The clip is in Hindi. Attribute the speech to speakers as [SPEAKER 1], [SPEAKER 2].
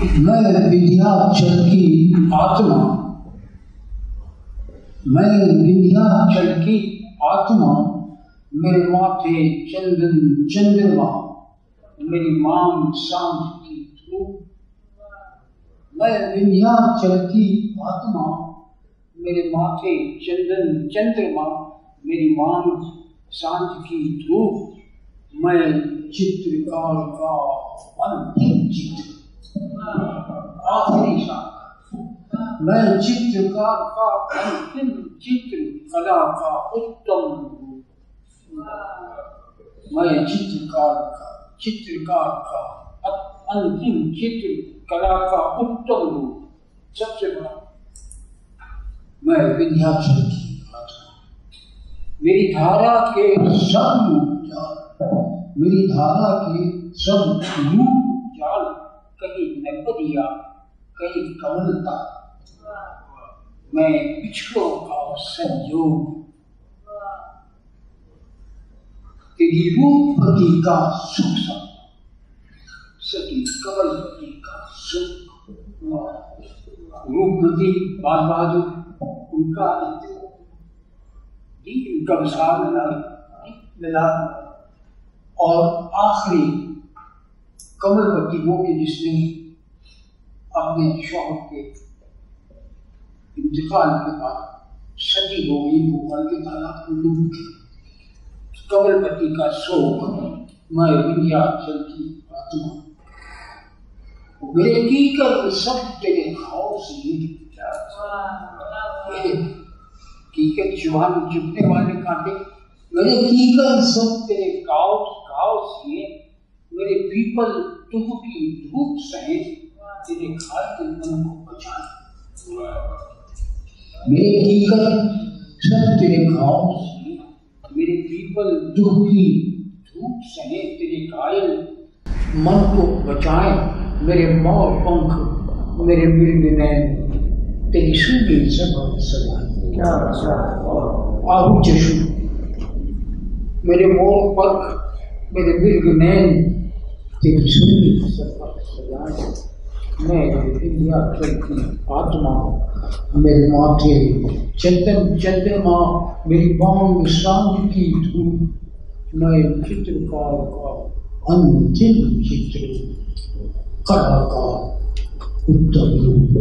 [SPEAKER 1] मैं विंध्याचल की आत्मा, मैं विंध्याचल की आत्मा, मेरे माथे चंदन चंद्रमा, मेरी मांग सांझ की धूप। मैं विंध्याचल की आत्मा, मेरे माथे चंदन चंद्रमा, मेरी मांग सांझ की धूप। मैं चित्रकार का अंतिम चित्र, आखिरी शान। मैं चित्रकार का अंतिम चित्र, कला का उत्तम रूप। मैं चित्रकार का अंतिम चित्र, कला का उत्तम रूप। सबसे बड़ा मैं विंध्याचल की आत्मा, मेरी धारा के सब रूप जाल, मेरी धारा के सब रूप जाल। कहीं नर्बदिया, कहीं कमलता, मैं पिछड़ों का संयोग। तेरी रूपवती का सुख सती कमलवती का सुख। रूपवती बाल बहादुर उनका मिला। और आखिरी कमलवती वो कि जिसने अपने शौहर के इंतकाल के बाद सती हो गई, भोपाल के तालाब में डूब गई। कमलवती का शोक। मैं विंध्याचल की आत्मा, मेरे कीकर सब तेरे घाव से, कीकर चुभने वाले कांटे, मेरे कीकर सब तेरे घाव से, मेरे पीपल तुह की धूप सहे, तेरे घायल मन को बचाए। मेरे कीकर सब तेरे घाव से, मेरे पीपल तुह की धूप सहे, तेरे घायल मन को बचाए। मेरे मोर पंख, मेरे मृग नैन, तेरी सूनी जबान सजाए। आहू चशु, मेरे मोर पंख, मेरे मृग नैन, तेरी सूनी जबान सजाए। मैं विंध्याचल की आत्मा, मेरे माथे चंदन चंद्रमा, मेरी बांग सांझ की धूप। मैं चित्रकार का अंतिम चित्र, कला का उत्तम रूप।